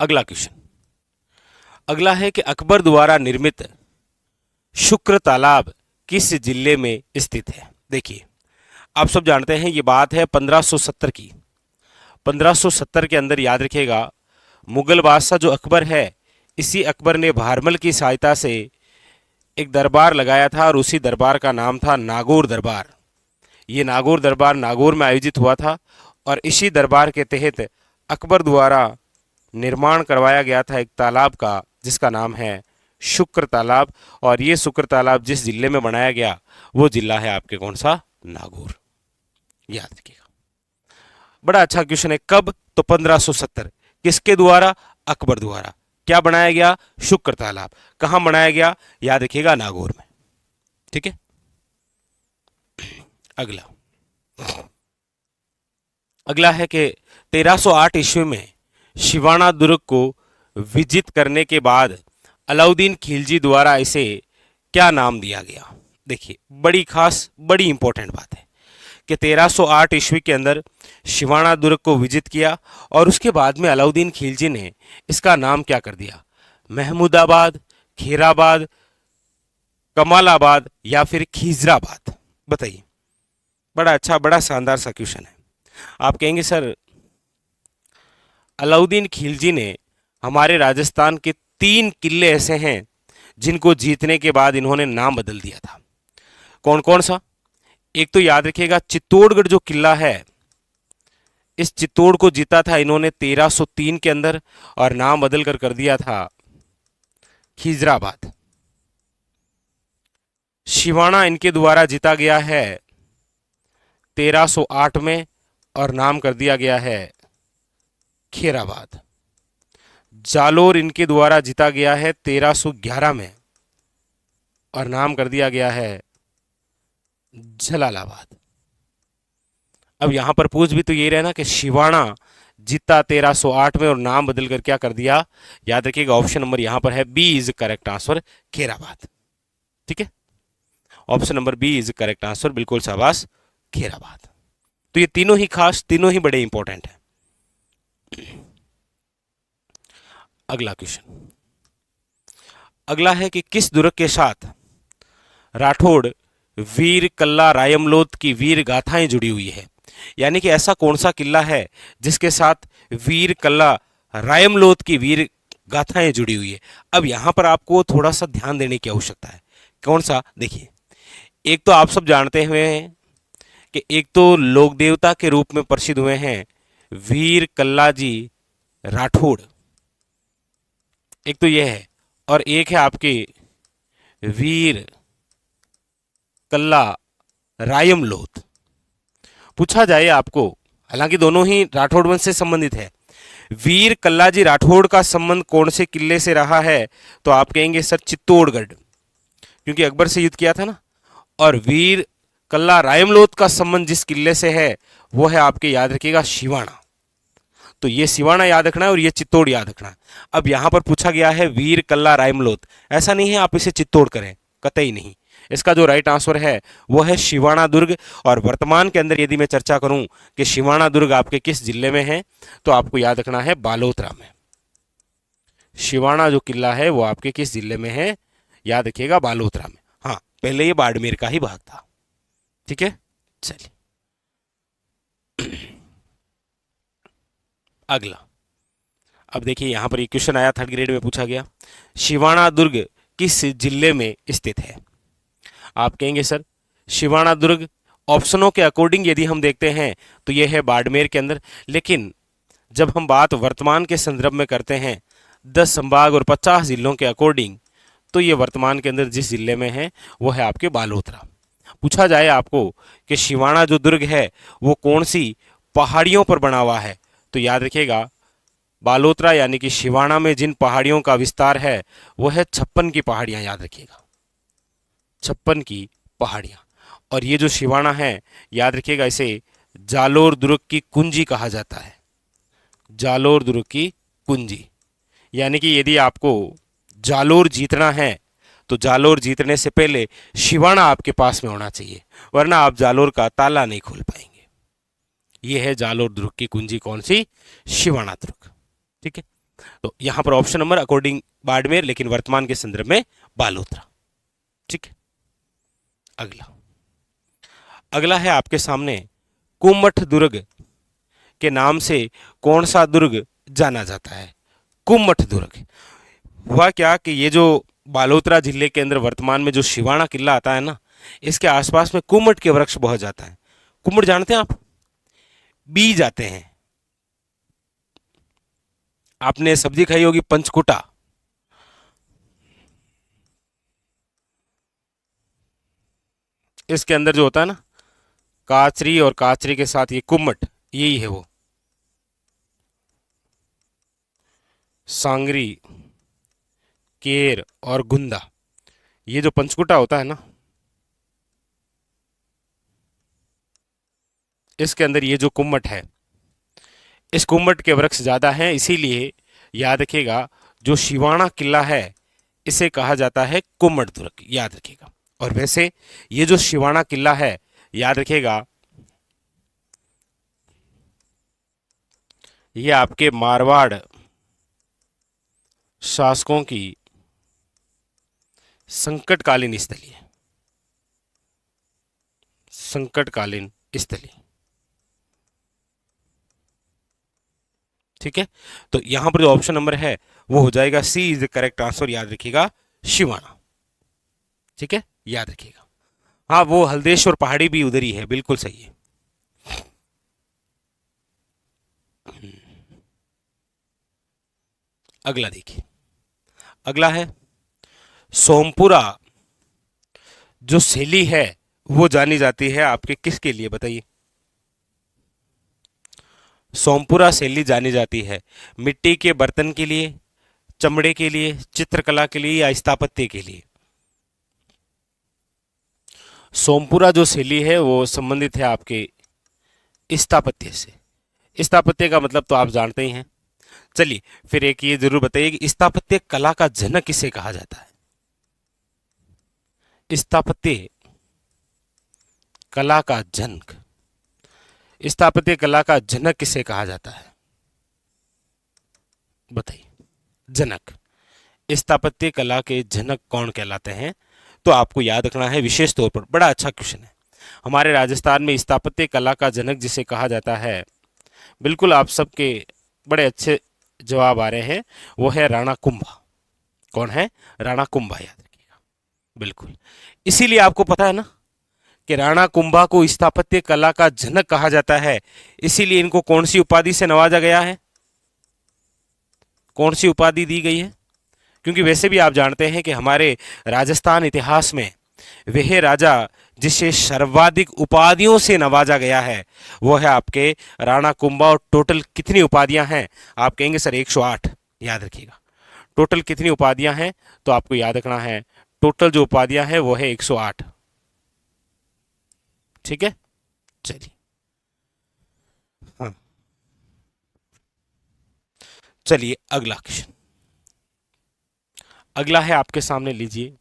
अगला क्वेश्चन, अगला है कि अकबर द्वारा निर्मित शुक्र तालाब किस जिले में स्थित है। देखिए, आप सब जानते हैं ये बात है 1570 की। 1570 के अंदर याद रखिएगा, मुगल बादशाह जो अकबर है, इसी अकबर ने भारमल की सहायता से एक दरबार लगाया था और उसी दरबार का नाम था नागौर दरबार। ये नागौर दरबार नागौर में आयोजित हुआ था और इसी दरबार के तहत अकबर द्वारा निर्माण करवाया गया था एक तालाब का, जिसका नाम है शुक्र तालाब। और ये शुक्र तालाब जिस जिले में बनाया गया वो जिला है आपके कौन सा, नागौर। याद रखिएगा, बड़ा अच्छा क्वेश्चन है। कब? तो 1570। किसके द्वारा? अकबर द्वारा। क्या बनाया गया? शुक्र तालाब। कहां बनाया गया? याद रखिएगा, नागौर में। ठीक है, अगला है कि 1308 ईस्वी में शिवाना दुर्ग को विजित करने के बाद अलाउद्दीन खिलजी द्वारा इसे क्या नाम दिया गया। देखिए, बड़ी खास बड़ी इंपॉर्टेंट बात है कि 1308 ईस्वी के अंदर शिवाना दुर्ग को विजित किया और उसके बाद में अलाउद्दीन खिलजी ने इसका नाम क्या कर दिया, महमूदाबाद, खीराबाद, कमालाबाद या फिर खिजराबाद। बताइए, बड़ा अच्छा बड़ा शानदार सा क्वेश्चन है। आप कहेंगे सर, अलाउद्दीन खिलजी ने हमारे राजस्थान के 3 किले ऐसे हैं जिनको जीतने के बाद इन्होंने नाम बदल दिया था। कौन कौन सा? एक तो याद रखिएगा, चित्तौड़गढ़ जो किला है, इस चित्तौड़ को जीता था इन्होंने 1303 के अंदर और नाम बदल कर दिया था खिजराबाद। शिवाना इनके द्वारा जीता गया है 1308 में और नाम कर दिया गया है खीराबाद। जालोर इनके द्वारा जीता गया है 1311 में और नाम कर दिया गया है जलालाबाद। अब यहां पर पूछ भी तो यही रहना कि शिवाना जीता 1308 में और नाम बदल कर क्या कर दिया। याद रखिएगा, ऑप्शन नंबर यहां पर है B is correct answer, Khirabad. ठीक है, option number B is correct answer, बिल्कुल शाबाश, खीराबाद। तो ये तीनों ही खास, तीनों ही बड़े इंपॉर्टेंट है। अगला क्वेश्चन, अगला है कि किस दुर्ग के साथ राठौड़ वीर कल्ला रायमलोद की वीर गाथाएं जुड़ी हुई है। यानी कि ऐसा कौन सा किला है जिसके साथ वीर कल्ला रायमलोद की वीर गाथाएं जुड़ी हुई है। अब यहां पर आपको थोड़ा सा ध्यान देने की आवश्यकता है। कौन सा? देखिए, एक तो आप सब जानते हुए हैं कि एक तो लोक देवता के रूप में प्रसिद्ध हुए हैं वीर कल्लाजी राठौड़, एक तो यह है, और एक है आपके वीर कल्ला रायमलोद। पूछा जाए आपको, हालांकि दोनों ही राठौड़ वंश से संबंधित है, वीर कल्लाजी राठौड़ का संबंध कौन से किले से रहा है, तो आप कहेंगे सर चित्तौड़गढ़, क्योंकि अकबर से युद्ध किया था ना। और वीर कल्ला रायमलोद का संबंध जिस किले से है वो है आपके, याद रखिएगा, शिवाना। तो ये सिवाना याद रखना है और ये चित्तौड़ याद रखना है। अब यहां पर पूछा गया है वीर कल्ला रायमलोद, ऐसा नहीं है आप इसे चित्तौड़ करें, कतई नहीं। इसका जो राइट आंसर है वो है शिवाना दुर्ग। और वर्तमान के अंदर यदि मैं चर्चा करूं कि शिवाना दुर्ग आपके किस जिले में है, तो आपको याद रखना है बालोतरा में। शिवाना जो किला है वो आपके किस जिले में है, याद रखिएगा, बालोतरा में। हाँ, पहले ये बाड़मेर का ही भाग था। ठीक है, चलिए अगला। अब देखिए, यहां पर ये क्वेश्चन आया, 3rd ग्रेड में पूछा गया, शिवाना दुर्ग किस जिले में स्थित है। आप कहेंगे सर, शिवाना दुर्ग ऑप्शनों के अकॉर्डिंग यदि हम देखते हैं तो यह है बाड़मेर के अंदर, लेकिन जब हम बात वर्तमान के संदर्भ में करते हैं 10 संभाग और 50 जिलों के अकॉर्डिंग, तो ये वर्तमान के अंदर जिस जिले में है वो है आपके बालोतरा। पूछा जाए आपको कि शिवाना जो दुर्ग है वो कौन सी पहाड़ियों पर बना हुआ है, तो याद रखिएगा, बालोतरा यानी कि शिवाना में जिन पहाड़ियों का विस्तार है वो है 56 की पहाड़ियां। याद रखिएगा, 56 की पहाड़ियां। और ये जो शिवाना है, याद रखिएगा, इसे जालोर दुर्ग की कुंजी कहा जाता है, जालोर दुर्ग की कुंजी। यानी कि यदि आपको जालोर जीतना है तो जालोर जीतने से पहले शिवाना आपके पास में होना चाहिए, वरना आप जालोर का ताला नहीं खोल पाएंगे। यह है जालोर दुर्ग की कुंजी, कौन सी? शिवाना दुर्ग। ठीक है, तो यहां पर ऑप्शन नंबर अकॉर्डिंग बाड़मेर, लेकिन वर्तमान के संदर्भ में बालोतरा। ठीक है, अगला अगला है आपके सामने, कुमठ दुर्ग के नाम से कौन सा दुर्ग जाना जाता है? कुमठ दुर्ग। हुआ क्या कि ये जो बालोतरा जिले के अंदर वर्तमान में जो शिवाना किला आता है ना, इसके आसपास में कुमठ के वृक्ष बहुत जाता है। कुमठ जानते हैं आप? बीज आते हैं। आपने सब्जी खाई होगी पंचकुटा, इसके अंदर जो होता है ना काचरी, और काचरी के साथ ये कुमठ, यही है वो सांगरी, केर और गुंदा। ये जो पंचकुटा होता है ना, इसके अंदर ये जो कुम्मट है, इस कुम्मट के वृक्ष ज्यादा हैं, इसीलिए याद रखिएगा जो शिवाना किला है इसे कहा जाता है कुम्मट दुर्ग, याद रखिएगा। और वैसे ये जो शिवाना किला है, याद रखिएगा, ये आपके मारवाड़ शासकों की संकटकालीन स्थली है, संकटकालीन स्थली। ठीक है, तो यहां पर जो ऑप्शन नंबर है वो हो जाएगा सी इज द करेक्ट आंसर, याद रखिएगा शिवाना। ठीक है, याद रखिएगा। हाँ, वो हल्देश्वर पहाड़ी भी उधर ही है, बिल्कुल सही है। अगला देखिए, अगला है सोमपुरा जो शैली है वो जानी जाती है आपके किसके लिए, बताइए? सोमपुरा शैली जानी जाती है मिट्टी के बर्तन के लिए, चमड़े के लिए, चित्रकला के लिए, या स्थापत्य के लिए? सोमपुरा जो शैली है वो संबंधित है आपके स्थापत्य से। स्थापत्य का मतलब तो आप जानते ही हैं। चलिए फिर एक ये जरूर बताइए कि स्थापत्य कला का जनक किसे कहा जाता है? स्थापत्य कला का जनक, स्थापत्य कला का जनक किसे कहा जाता है, बताइए? जनक, स्थापत्य कला के जनक कौन कहलाते हैं? तो आपको याद रखना है विशेष तौर पर, बड़ा अच्छा क्वेश्चन है। हमारे राजस्थान में स्थापत्य कला का जनक जिसे कहा जाता है, बिल्कुल आप सबके बड़े अच्छे जवाब आ रहे हैं, वो है राणा कुंभा। कौन है? राणा कुंभा, याद रखिएगा। बिल्कुल, इसीलिए आपको पता है ना कि राणा कुंभा को स्थापत्य कला का जनक कहा जाता है। इसीलिए इनको कौन सी उपाधि से नवाजा गया है, कौन सी उपाधि दी गई है? क्योंकि वैसे भी आप जानते हैं कि हमारे राजस्थान इतिहास में वह राजा जिसे सर्वाधिक उपाधियों से नवाजा गया है वो है आपके राणा कुंभा। और टोटल कितनी उपाधियां हैं? आप कहेंगे सर 108, याद रखिएगा। टोटल कितनी उपाधियां हैं? तो आपको याद रखना है टोटल जो उपाधियां हैं वो है 108। ठीक है, चलिए। हाँ, चलिए अगला क्वेश्चन, अगला है आपके सामने, लीजिए।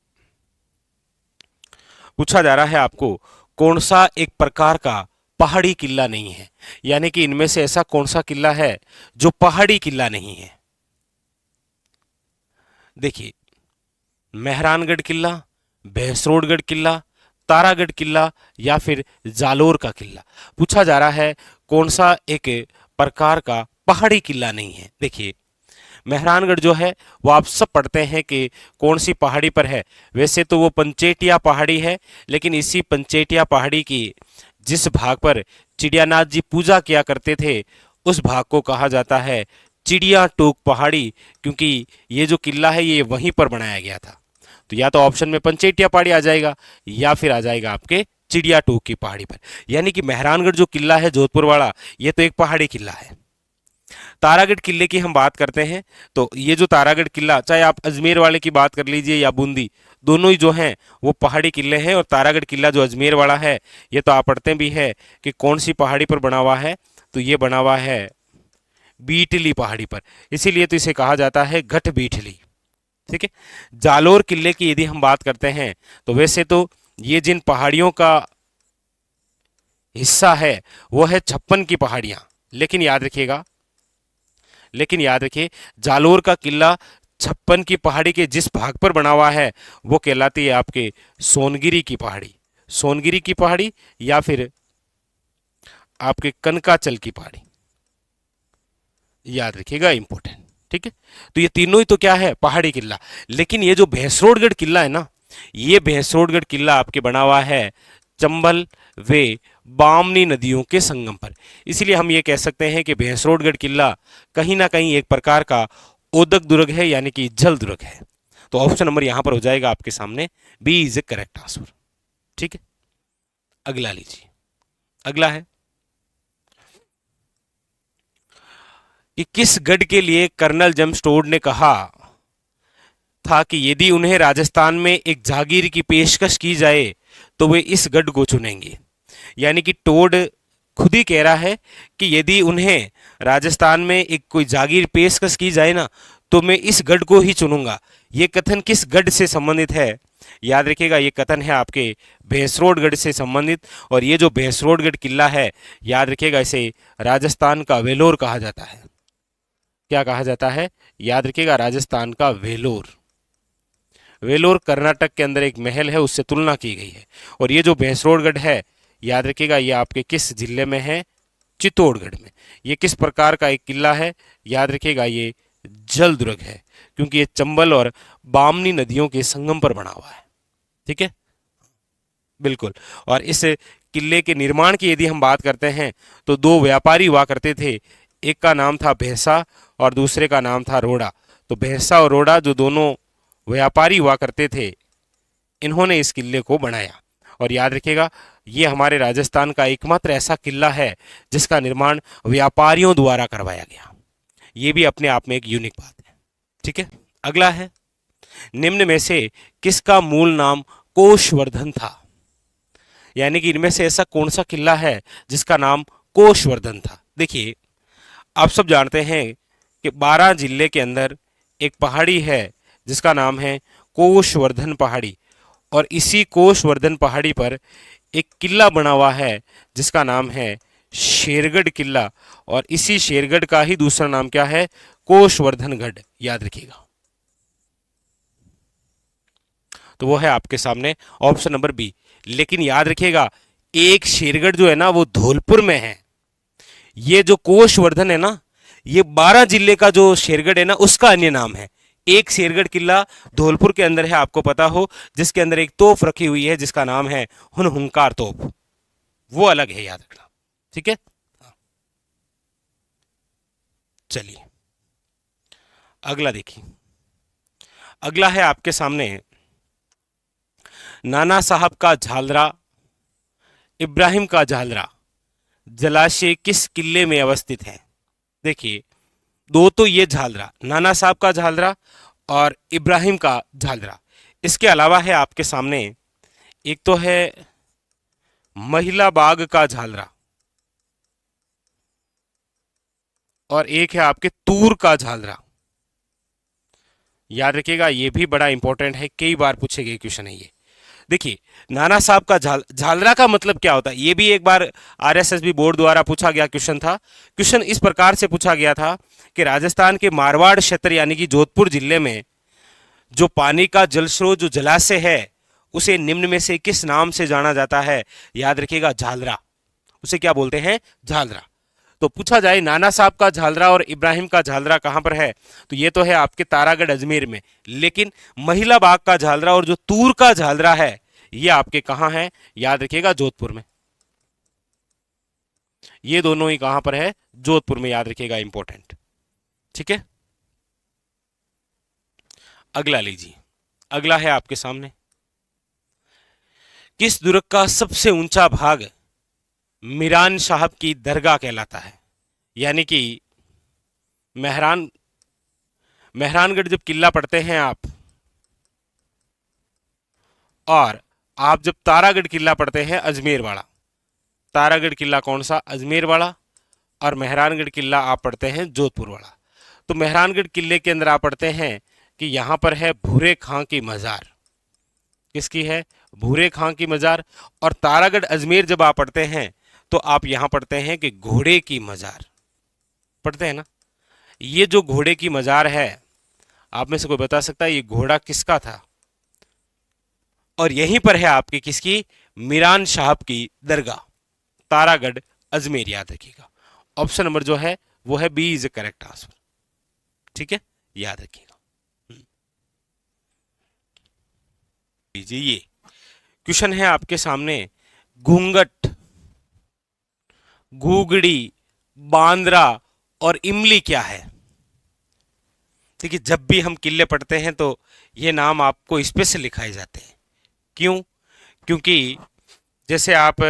पूछा जा रहा है आपको कौन सा एक प्रकार का पहाड़ी किला नहीं है, यानी कि इनमें से ऐसा कौन सा किला है जो पहाड़ी किला नहीं है? देखिए, मेहरानगढ़ किला, भैंसरोडगढ़ किला, तारागढ़ किला, या फिर जालोर का किला। पूछा जा रहा है कौन सा एक प्रकार का पहाड़ी किला नहीं है। देखिए, मेहरानगढ़ जो है वो आप सब पढ़ते हैं कि कौन सी पहाड़ी पर है। वैसे तो वो पंचेटिया पहाड़ी है, लेकिन इसी पंचेटिया पहाड़ी की जिस भाग पर चिड़ियानाथ जी पूजा किया करते थे उस भाग को कहा जाता है चिड़िया टोक पहाड़ी, क्योंकि ये जो किला है ये वहीं पर बनाया गया था। तो या तो ऑप्शन में पंचेटिया पहाड़ी आ जाएगा, या फिर आ जाएगा आपके चिड़िया टोक की पहाड़ी पर। यानी कि मेहरानगढ़ जो किला है जोधपुर वाला, ये तो एक पहाड़ी किला है। तारागढ़ किले की हम बात करते हैं तो ये जो तारागढ़ किला, चाहे आप अजमेर वाले की बात कर लीजिए या बूंदी, दोनों ही जो हैं वो पहाड़ी किले हैं। और तारागढ़ किला जो अजमेर वाला है ये तो आप पढ़ते भी है कि कौन सी पहाड़ी पर बना हुआ है, तो ये बना हुआ है बीटली पहाड़ी पर, इसीलिए तो इसे कहा जाता है गठ बीटली। ठीक है, जालोर किले की यदि हम बात करते हैं तो वैसे तो ये जिन पहाड़ियों का हिस्सा है वो है 56 की पहाड़ियां, लेकिन याद रखिएगा लेकिन याद रखिए जालोर का किला छप्पन की पहाड़ी के जिस भाग पर बना हुआ है वो कहलाती है आपके सोनगिरी की पहाड़ी, सोनगिरी की पहाड़ी या फिर आपके कनकाचल की पहाड़ी, याद रखिएगा इंपॉर्टेंट। ठीक है, तो ये तीनों ही तो क्या है, पहाड़ी किला। लेकिन ये जो भैंसरोडगढ़ किला है ना, ये भैंसरोडगढ़ किला आपके बना हुआ है चंबल वे बामनी नदियों के संगम पर। इसलिए हम ये कह सकते हैं कि भैंसरोडगढ़ किला कहीं ना कहीं एक प्रकार का ओदक दुर्ग है, यानी कि जल दुर्ग है। तो ऑप्शन नंबर यहां पर हो जाएगा आपके सामने, B is a correct answer. ठीक है, अगला लीजिए। अगला है कि किस गढ़ के लिए कर्नल जेम्स टोड ने कहा था कि यदि उन्हें राजस्थान में एक जागीर की पेशकश की जाए तो वे इस गढ़ को चुनेंगे। यानी कि टोड खुद ही कह रहा है कि यदि उन्हें राजस्थान में एक कोई जागीर पेशकश की जाए ना तो मैं इस गढ़ को ही चुनूंगा। ये कथन किस गढ़ से संबंधित है, याद रखिएगा ये कथन है आपके भैंसरोडगढ़ से संबंधित। और ये जो भैंसरोडगढ़ किला है, याद रखिएगा इसे राजस्थान का वेलोर कहा जाता है। क्या कहा जाता है, याद रखिएगा राजस्थान का वेलोर। वेलोर कर्नाटक के अंदर एक महल है, उससे तुलना की गई है। और ये जो भैंसरोडगढ़ है, याद रखिएगा ये आपके किस जिले में है, चित्तौड़गढ़ में। ये किस प्रकार का एक किला है, याद रखिएगा ये जल दुर्ग है, क्योंकि ये चंबल और बामनी नदियों के संगम पर बना हुआ है। ठीक है, बिल्कुल। और इस किले के निर्माण की यदि हम बात करते हैं तो दो व्यापारी हुआ करते थे, एक का नाम था भैंसा और दूसरे का नाम था रोड़ा। तो भैंसा और रोड़ा जो दोनों व्यापारी हुआ करते थे, इन्होंने इस किले को बनाया। और याद रखिएगा ये हमारे राजस्थान का एकमात्र ऐसा किला है जिसका निर्माण व्यापारियों द्वारा करवाया गया। ये भी अपने आप में एक यूनिक बात है। ठीक है, अगला है निम्न में से किसका मूल नाम कोशवर्धन था। यानी कि इनमें से ऐसा कौन सा किला है जिसका नाम कोशवर्धन था। देखिए आप सब जानते हैं कि 12 जिले के अंदर एक पहाड़ी है जिसका नाम है कोशवर्धन पहाड़ी। और इसी कोशवर्धन पहाड़ी पर एक किला बना हुआ है जिसका नाम है शेरगढ़ किला। और इसी शेरगढ़ का ही दूसरा नाम क्या है, कोशवर्धनगढ़, याद रखिएगा। तो वो है आपके सामने ऑप्शन नंबर बी। लेकिन याद रखिएगा एक शेरगढ़ जो है ना वो धौलपुर में है। ये जो कोशवर्धन है ना, ये 12 जिले का जो शेरगढ़ है ना उसका अन्य नाम है। एक शेरगढ़ किला धौलपुर के अंदर है, आपको पता हो, जिसके अंदर एक तोप रखी हुई है जिसका नाम है हुनहुंकार तोप, वो अलग है, याद रखना। ठीक है, चलिए अगला देखिए। अगला है आपके सामने नाना साहब का झालरा, इब्राहिम का झालरा जलाशय किस किले में अवस्थित है। देखिए दो तो ये झालरा, नाना साहब का झालरा और इब्राहिम का झालरा। इसके अलावा है आपके सामने एक तो है महिला बाग का झालरा और एक है आपके तूर का झालरा। याद रखिएगा ये भी बड़ा इंपॉर्टेंट है, कई बार पूछे गए क्वेश्चन है ये। देखिए नाना साहब का झालरा का मतलब क्या होता है, ये भी एक बार आरएसएसबी बोर्ड द्वारा पूछा गया क्वेश्चन था। क्वेश्चन इस प्रकार से पूछा गया था कि राजस्थान के मारवाड़ क्षेत्र यानी कि जोधपुर जिले में जो पानी का जल स्रोत जो जलाशय है उसे निम्न में से किस नाम से जाना जाता है। याद रखिएगा झालरा, उसे क्या बोलते हैं, झालरा। तो पूछा जाए नाना साहब का झालरा और इब्राहिम का झालरा कहां पर है, तो ये तो है आपके तारागढ़ अजमेर में। लेकिन महिला बाग का झालरा और जो तूर का झालरा है ये आपके कहां है, याद रखिएगा जोधपुर में। ये दोनों ही कहां पर है, जोधपुर में, याद रखिएगा इंपॉर्टेंट। ठीक है, अगला लीजिए। अगला है आपके सामने किस दुर्ग का सबसे ऊंचा भाग मीरान साहब की दरगाह कहलाता है। यानी कि मेहरानगढ़ जब किला पढ़ते हैं आप, और आप जब तारागढ़ किला पढ़ते हैं अजमेर वाला, तारागढ़ किला कौन सा, अजमेर वाला, और मेहरानगढ़ किला आप पढ़ते हैं जोधपुर वाला। तो मेहरानगढ़ किले के अंदर आप पढ़ते हैं कि यहां पर है भूरे खां की मजार। किसकी है, भूरे खां की मजार। और तारागढ़ अजमेर जब आप पढ़ते हैं तो आप यहां पढ़ते हैं कि घोड़े की मजार, पढ़ते हैं ना। ये जो घोड़े की मजार है, आप में से कोई बता सकता है ये घोड़ा किसका था? और यहीं पर है आपकी किसकी? मीरान साहब की दरगाह, तारागढ़ अजमेर, याद रखिएगा। ऑप्शन नंबर जो है वो है B is a correct answer. ठीक है, याद रखिएगा। लीजिए ये क्वेश्चन है आपके सामने, घूंघट, घूगड़ी, बांद्रा और इमली क्या है? देखिए, जब भी हम किले पढ़ते हैं तो ये नाम आपको स्पेशल लिखाए जाते हैं। क्यों? क्योंकि जैसे आप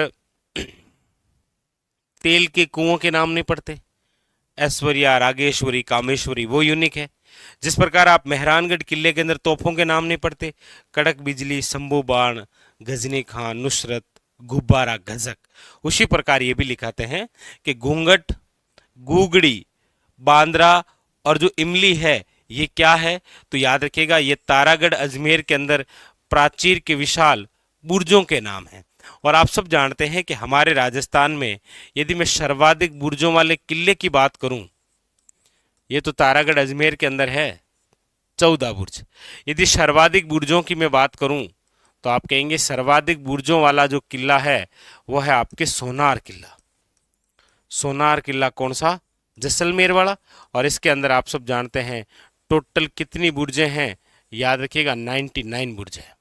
तेल के कुओं के नाम नहीं पढ़ते, ऐश्वर्या, रागेश्वरी, कामेश्वरी, वो यूनिक है। जिस प्रकार आप मेहरानगढ़ किले के अंदर तोपों के नाम नहीं पढ़ते, कड़क बिजली, शंभू बाण, गजनी खान, नुसरत, गुब्बारा, गजक, उसी प्रकार ये भी लिखाते हैं कि घूंघट, गुगड़ी, बांद्रा और जो इमली है ये क्या है? तो याद रखिएगा ये तारागढ़ अजमेर के अंदर प्राचीर के विशाल बुर्जों के नाम हैं। और आप सब जानते हैं कि हमारे राजस्थान में यदि मैं सर्वाधिक बुर्जों वाले किले की बात करूं, ये तो तारागढ़ अजमेर के अंदर है 14 बुर्ज। यदि सर्वाधिक बुर्जों की मैं बात करूं तो आप कहेंगे सर्वाधिक बुर्जों वाला जो किला है वो है आपके सोनार किला। सोनार किला कौन सा? जैसलमेर वाला। और इसके अंदर आप सब जानते हैं टोटल कितनी बुर्जें हैं? याद रखिएगा 99 बुर्ज है।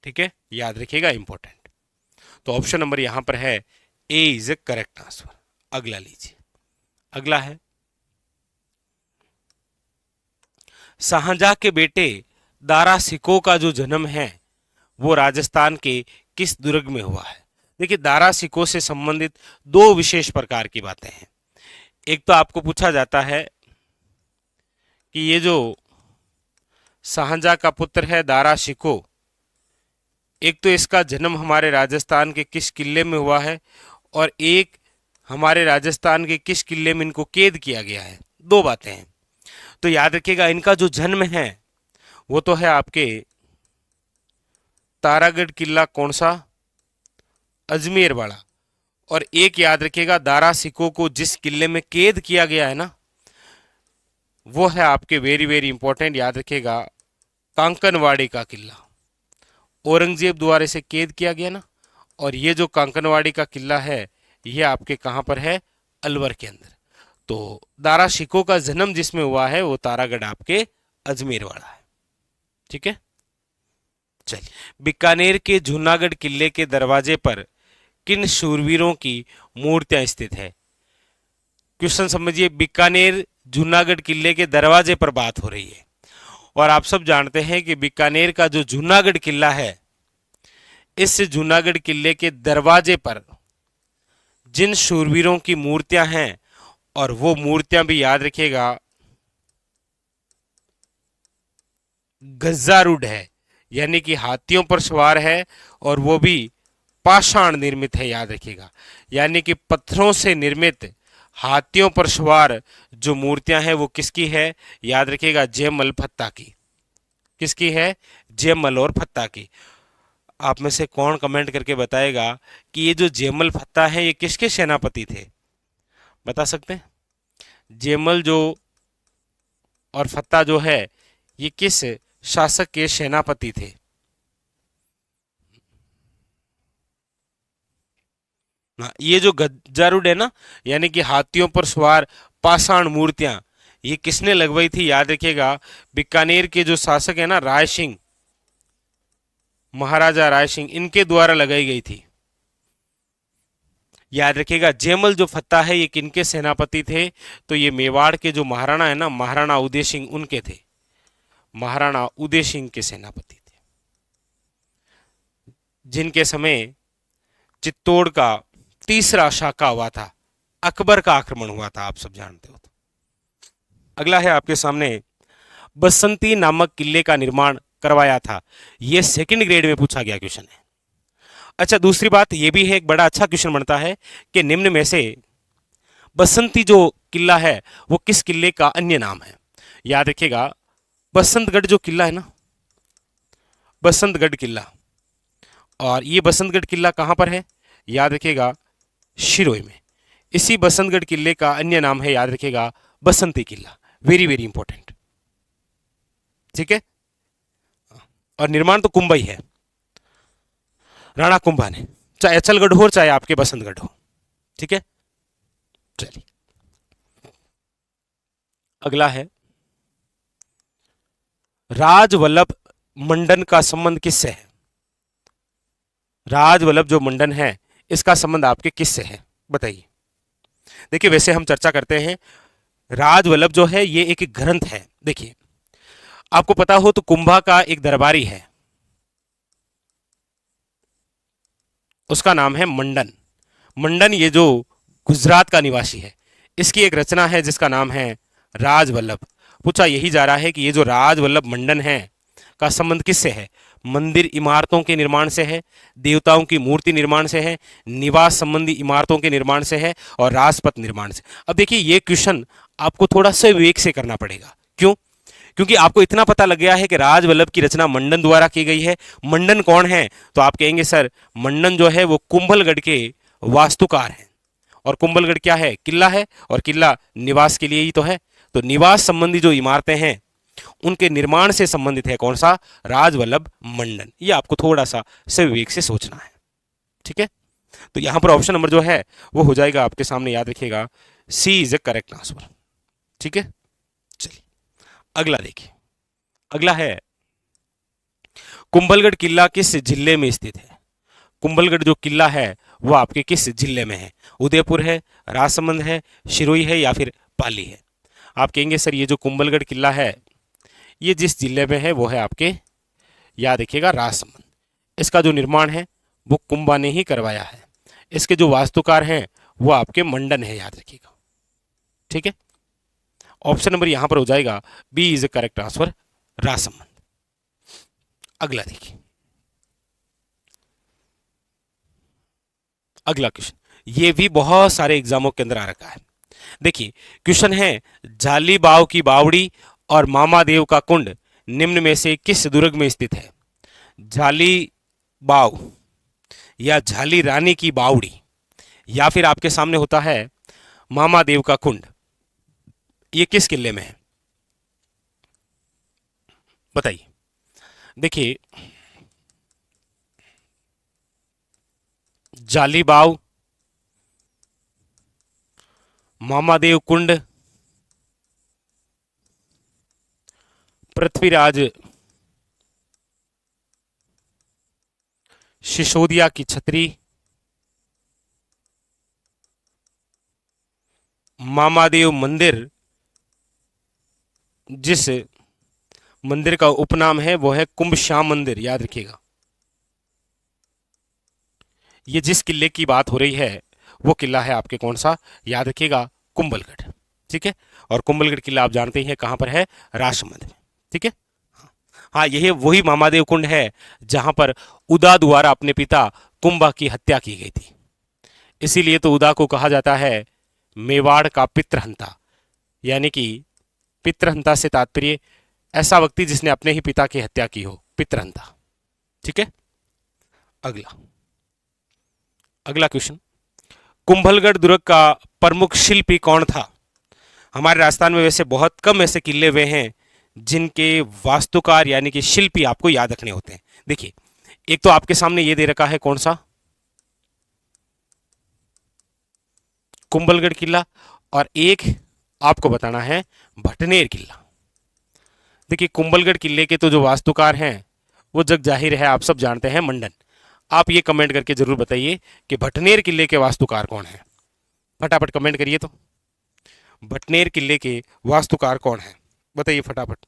ठीक है, याद रखिएगा, इंपॉर्टेंट। तो ऑप्शन नंबर यहां पर है ए इज ए करेक्ट आंसर। अगला लीजिए, अगला है शाहजहां के बेटे दारा सिकोह का जो जन्म है वो राजस्थान के किस दुर्ग में हुआ है? देखिए, दारा सिकोह से संबंधित दो विशेष प्रकार की बातें हैं। एक तो आपको पूछा जाता है कि ये जो शाहजहां का पुत्र है दारा सिकोह, एक तो इसका जन्म हमारे राजस्थान के किस किले में हुआ है, और एक हमारे राजस्थान के किस किले में इनको कैद किया गया है। दो बातें हैं। तो याद रखिएगा इनका जो जन्म है वो तो है आपके तारागढ़ किला, कौन सा? अजमेर वाला। और एक याद रखिएगा दारा सिकोह को जिस किले में कैद किया गया है ना, वो है आपके वेरी वेरी इंपॉर्टेंट, याद रखिएगा, कांकनवाड़ी का किला। औरंगजेब द्वारा इसे कैद किया गया ना, और ये जो कांकनवाड़ी का किला है ये आपके कहां पर है? अलवर के अंदर। तो दारा सिकोह का जन्म जिसमें हुआ है वो तारागढ़ आपके अजमेर वाला है। ठीक है, चलिए, बीकानेर के जूनागढ़ किले के दरवाजे पर किन शूरवीरों की मूर्तियां स्थित है? क्वेश्चन समझिए, बीकानेर जूनागढ़ किले के दरवाजे पर बात हो रही है, और आप सब जानते हैं कि बीकानेर का जो जूनागढ़ किला है, इस जूनागढ़ किले के दरवाजे पर जिन शूरवीरों की मूर्तियां हैं, और वो मूर्तियां भी याद रखिएगा गजारूढ़ है, यानी कि हाथियों पर सवार है, और वो भी पाषाण निर्मित है, याद रखिएगा। यानी कि पत्थरों से निर्मित हाथियों पर सवार जो मूर्तियां हैं वो किसकी है? याद रखिएगा जयमल फत्ता की। किसकी है? जयमल और फत्ता की। आप में से कौन कमेंट करके बताएगा कि ये जो जयमल फत्ता है ये किसके सेनापति थे? बता सकते हैं? जयमल जो और फत्ता जो है ये किस शासक के सेनापति थे? ये जो गजारूढ़ है ना, यानी कि हाथियों पर सवार पाषाण मूर्तियां, ये किसने लगवाई थी? याद रखिएगा बीकानेर के जो शासक है ना, राय सिंह, महाराजा राय सिंह, इनके द्वारा लगाई गई थी। याद रखिएगा जयमल जो फत्ता है ये किनके सेनापति थे? तो ये मेवाड़ के जो महाराणा है ना, महाराणा उदय सिंह, उनके थे। महाराणा उदय सिंह के सेनापति थे, जिनके समय चित्तौड़ का तीसरा शाका हुआ था, अकबर का आक्रमण हुआ था, आप सब जानते हो। अगला है आपके सामने, बसंती नामक किले का निर्माण करवाया था। यह सेकंड ग्रेड में पूछा गया क्वेश्चन है। अच्छा, दूसरी बात यह भी है, एक बड़ा अच्छा क्वेश्चन बनता है कि निम्न में से बसंती जो किला है वो किस किले का अन्य नाम है? याद रखिएगा बसंतगढ़ जो किला है ना, बसंतगढ़ किला, और ये बसंतगढ़ किला कहां पर है? याद रखिएगा शिरोई में। इसी बसंतगढ़ किले का अन्य नाम है, याद रखिएगा, बसंती किला, वेरी वेरी इंपॉर्टेंट। ठीक है, और निर्माण तो कुंभा ही है, राणा कुंभा ने, चाहे अचलगढ़ हो चाहे आपके बसंतगढ़ हो। ठीक है, चलिए अगला है, राजवल्लभ मंडन का संबंध किससे है? राजवल्लभ जो मंडन है इसका संबंध आपके किससे है, बताइए। देखिए वैसे हम चर्चा करते हैं, राजवल्लभ जो है ये एक ग्रंथ है। देखिए आपको पता हो तो कुंभा का एक दरबारी है, उसका नाम है मंडन। मंडन ये जो गुजरात का निवासी है, इसकी एक रचना है जिसका नाम है राजवल्लभ। पूछा यही जा रहा है कि ये जो राजवल्लभ मंडन है का संबंध किससे है? मंदिर इमारतों के निर्माण से है, देवताओं की मूर्ति निर्माण से है, निवास संबंधी इमारतों के निर्माण से है, और राजपथ निर्माण से। अब देखिए ये क्वेश्चन आपको थोड़ा सा विवेक से करना पड़ेगा। क्यों? क्योंकि आपको इतना पता लग गया है कि राजवल्लभ की रचना मंडन द्वारा की गई है। मंडन कौन है? तो आप कहेंगे सर मंडन जो है वो कुंभलगढ़ के वास्तुकार हैं, और कुंभलगढ़ क्या है? किला है, और किला निवास के लिए ही तो है। तो निवास संबंधी जो इमारतें हैं उनके निर्माण से संबंधित है कौन सा? राजवल्लभ मंडन। ये आपको थोड़ा सा सविवेक से सोचना है। ठीक है, तो यहां पर ऑप्शन नंबर जो है वो हो जाएगा आपके सामने, याद रखिएगा, सी इज ए करेक्ट आंसर। ठीक है, चलिए अगला देखिए। अगला है, कुंभलगढ़ किला किस जिले में स्थित है? कुंभलगढ़ जो किला है वो आपके किस जिले में है? उदयपुर है, राजसमंद है, सिरोही है, या फिर पाली है? आप कहेंगे सर ये जो कुंभलगढ़ किला है ये जिस जिले में है वो है आपके, याद रखिएगा, राजसमंद। इसका जो निर्माण है वो कुंभा ने ही करवाया है। इसके जो वास्तुकार हैं वो आपके मंडन है, याद रखिएगा। ठीक है, ऑप्शन नंबर यहां पर हो जाएगा B is a correct answer, Rajsamand. अगला देखिए, अगला क्वेश्चन, ये भी बहुत सारे एग्जामों के अंदर आ रखा है। देखिए क्वेश्चन है, झाली बाव की बावड़ी और मामादेव का कुंड निम्न में से किस दुर्ग में स्थित है? झाली बाव या झाली रानी की बावड़ी, या फिर आपके सामने होता है मामादेव का कुंड, ये किस किले में है? बताइए। देखिए जाली बाव, मामादेव कुंड, पृथ्वीराज सिसोदिया की छतरी, मामादेव मंदिर जिस मंदिर का उपनाम है वो है कुंभ श्याम मंदिर, याद रखिएगा। ये जिस किले की बात हो रही है वो किला है आपके कौन सा? याद रखिएगा, कुंभलगढ़। ठीक है, और कुंभलगढ़ किला आप जानते हैं कहां पर है? राजसमंद में। ठीक है, हाँ यही वही मामादेव कुंड है जहां पर उदा द्वारा अपने पिता कुंभा की हत्या की गई थी। इसीलिए तो उदा को कहा जाता है मेवाड़ का पितृहंता, यानी कि पितृहंता से तात्पर्य ऐसा व्यक्ति जिसने अपने ही पिता की हत्या की हो, पितृहंता। ठीक है, अगला अगला क्वेश्चन, कुंभलगढ़ दुर्ग का प्रमुख शिल्पी कौन था? हमारे राजस्थान में वैसे बहुत कम ऐसे किले हुए हैं जिनके वास्तुकार यानी कि शिल्पी आपको याद रखने होते हैं। देखिए एक तो आपके सामने ये दे रखा है कौन सा? कुंभलगढ़ किला, और एक आपको बताना है भटनेर किला। देखिए कुंभलगढ़ किले के तो जो वास्तुकार हैं वो जग जाहिर है, आप सब जानते हैं, मंडन। आप ये कमेंट करके जरूर बताइए कि भटनेर किले के वास्तुकार कौन है। फटाफट कमेंट करिए तो, भटनेर किले के वास्तुकार कौन है, बताइए फटाफट।